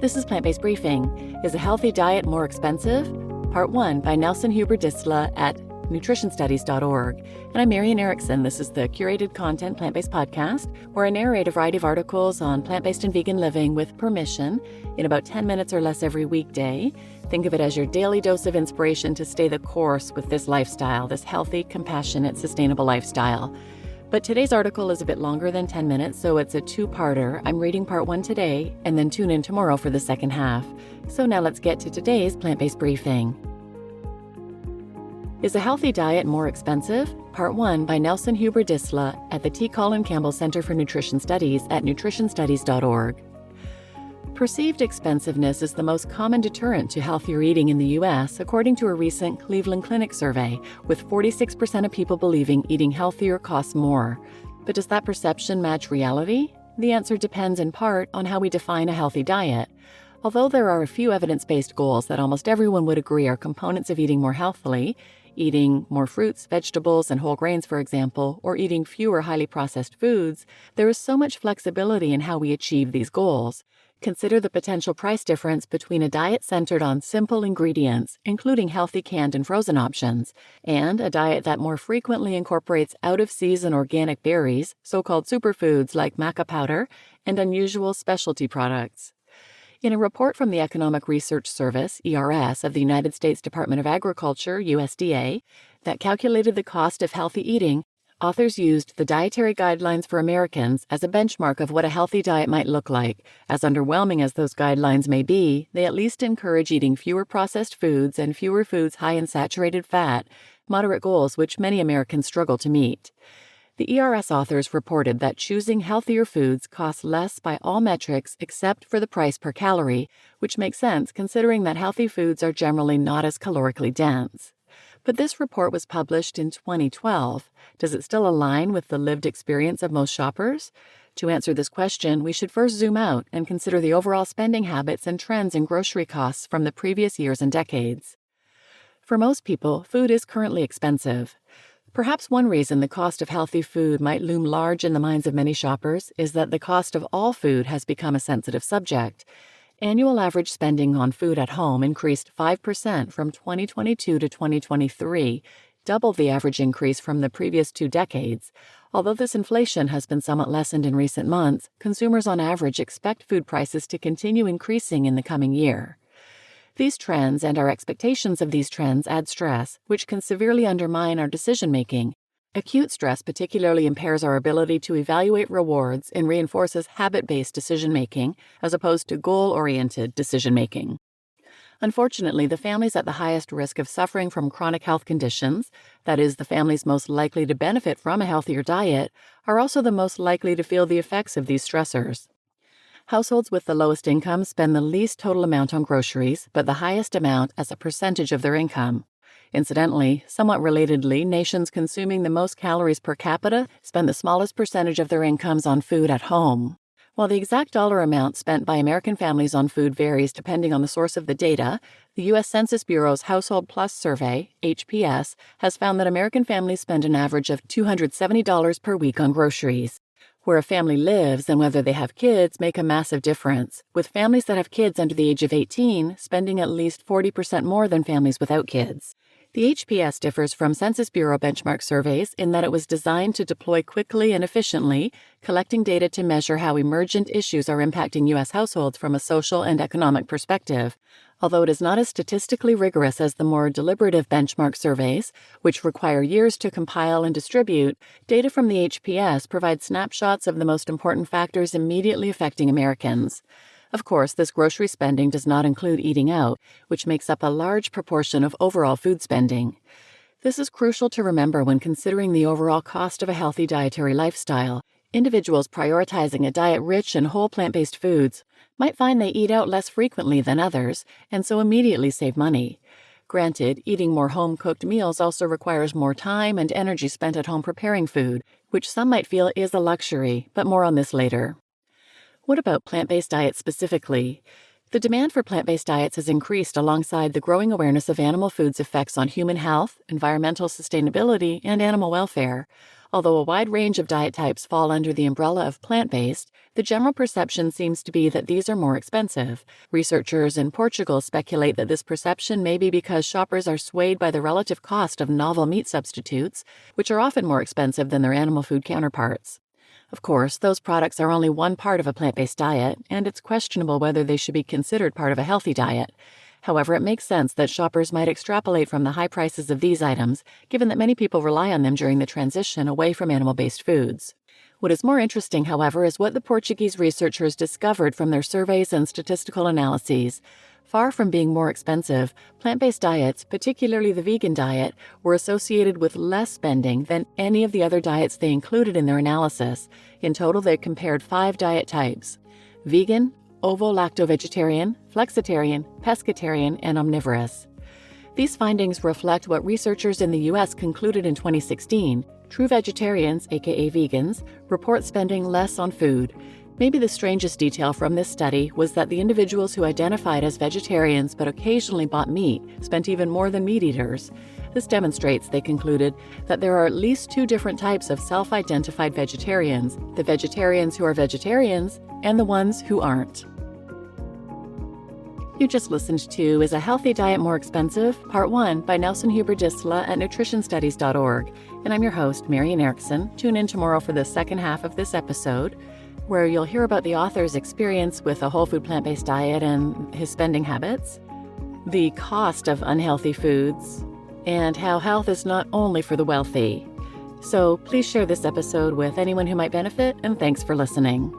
This is Plant-Based Briefing. Is a healthy diet more expensive? Part 1 by Nelson Huber-Disla at nutritionstudies.org. And I'm Marian Erickson. This is the curated content plant-based podcast where I narrate a variety of articles on plant-based and vegan living with permission in about 10 minutes or less every weekday. Think of it as your daily dose of inspiration to stay the course with this lifestyle, this healthy, compassionate, sustainable lifestyle. But today's article is a bit longer than 10 minutes, so it's a two-parter. I'm reading part 1 today, and then tune in tomorrow for the second half. So now let's get to today's plant-based briefing. Is a healthy diet more expensive? Part 1 by Nelson Huber-Disla at the Colin Campbell Center for Nutrition Studies at nutritionstudies.org. Perceived expensiveness is the most common deterrent to healthier eating in the U.S., according to a recent Cleveland Clinic survey, with 46% of people believing eating healthier costs more. But does that perception match reality? The answer depends in part on how we define a healthy diet. Although there are a few evidence-based goals that almost everyone would agree are components of eating more healthily, eating more fruits, vegetables, and whole grains, for example, or eating fewer highly processed foods, there is so much flexibility in how we achieve these goals. Consider the potential price difference between a diet centered on simple ingredients, including healthy canned and frozen options, and a diet that more frequently incorporates out-of-season organic berries, so-called superfoods like maca powder, and unusual specialty products. In a report from the Economic Research Service, ERS, of the United States Department of Agriculture, USDA, that calculated the cost of healthy eating, authors used the Dietary Guidelines for Americans as a benchmark of what a healthy diet might look like. As underwhelming as those guidelines may be, they at least encourage eating fewer processed foods and fewer foods high in saturated fat, moderate goals which many Americans struggle to meet. The ERS authors reported that choosing healthier foods costs less by all metrics except for the price per calorie, which makes sense considering that healthy foods are generally not as calorically dense. But this report was published in 2012. Does it still align with the lived experience of most shoppers? To answer this question, we should first zoom out and consider the overall spending habits and trends in grocery costs from the previous years and decades. For most people, food is currently expensive. Perhaps one reason the cost of healthy food might loom large in the minds of many shoppers is that the cost of all food has become a sensitive subject. Annual average spending on food at home increased 5% from 2022 to 2023, double the average increase from the previous 2 decades. Although this inflation has been somewhat lessened in recent months, consumers on average expect food prices to continue increasing in the coming year. These trends and our expectations of these trends add stress, which can severely undermine our decision-making. Acute stress particularly impairs our ability to evaluate rewards and reinforces habit-based decision-making as opposed to goal-oriented decision-making. Unfortunately, the families at the highest risk of suffering from chronic health conditions, that is, the families most likely to benefit from a healthier diet, are also the most likely to feel the effects of these stressors. Households with the lowest income spend the least total amount on groceries, but the highest amount as a percentage of their income. Incidentally, somewhat relatedly, nations consuming the most calories per capita spend the smallest percentage of their incomes on food at home. While the exact dollar amount spent by American families on food varies depending on the source of the data, the U.S. Census Bureau's Household Plus survey, HPS, has found that American families spend an average of $270 per week on groceries. Where a family lives and whether they have kids make a massive difference, with families that have kids under the age of 18 spending at least 40% more than families without kids. The HPS differs from Census Bureau benchmark surveys in that it was designed to deploy quickly and efficiently, collecting data to measure how emergent issues are impacting U.S. households from a social and economic perspective. Although it is not as statistically rigorous as the more deliberative benchmark surveys, which require years to compile and distribute, data from the HPS provide snapshots of the most important factors immediately affecting Americans. Of course, this grocery spending does not include eating out, which makes up a large proportion of overall food spending. This is crucial to remember when considering the overall cost of a healthy dietary lifestyle. Individuals prioritizing a diet rich in whole plant-based foods might find they eat out less frequently than others, and so immediately save money. Granted, eating more home-cooked meals also requires more time and energy spent at home preparing food, which some might feel is a luxury, but more on this later. What about plant-based diets specifically? The demand for plant-based diets has increased alongside the growing awareness of animal foods' effects on human health, environmental sustainability, and animal welfare. Although a wide range of diet types fall under the umbrella of plant-based, the general perception seems to be that these are more expensive. Researchers in Portugal speculate that this perception may be because shoppers are swayed by the relative cost of novel meat substitutes, which are often more expensive than their animal food counterparts. Of course, those products are only one part of a plant-based diet, and it's questionable whether they should be considered part of a healthy diet. However, it makes sense that shoppers might extrapolate from the high prices of these items, given that many people rely on them during the transition away from animal-based foods. What is more interesting, however, is what the Portuguese researchers discovered from their surveys and statistical analyses. Far from being more expensive, plant-based diets, particularly the vegan diet, were associated with less spending than any of the other diets they included in their analysis. In total, they compared 5 diet types: vegan, ovo-lacto-vegetarian, flexitarian, pescatarian, and omnivorous. These findings reflect what researchers in the U.S. concluded in 2016. True vegetarians, aka vegans, report spending less on food. Maybe the strangest detail from this study was that the individuals who identified as vegetarians but occasionally bought meat spent even more than meat eaters. This demonstrates, they concluded, that there are at least 2 different types of self-identified vegetarians: the vegetarians who are vegetarians and the ones who aren't. You just listened to Is a Healthy Diet More Expensive? Part 1 by Nelson Huber-Disla at nutritionstudies.org. And I'm your host, Marian Erickson. Tune in tomorrow for the second half of this episode, where you'll hear about the author's experience with a whole food plant-based diet and his spending habits, the cost of unhealthy foods, and how health is not only for the wealthy. So please share this episode with anyone who might benefit, and thanks for listening.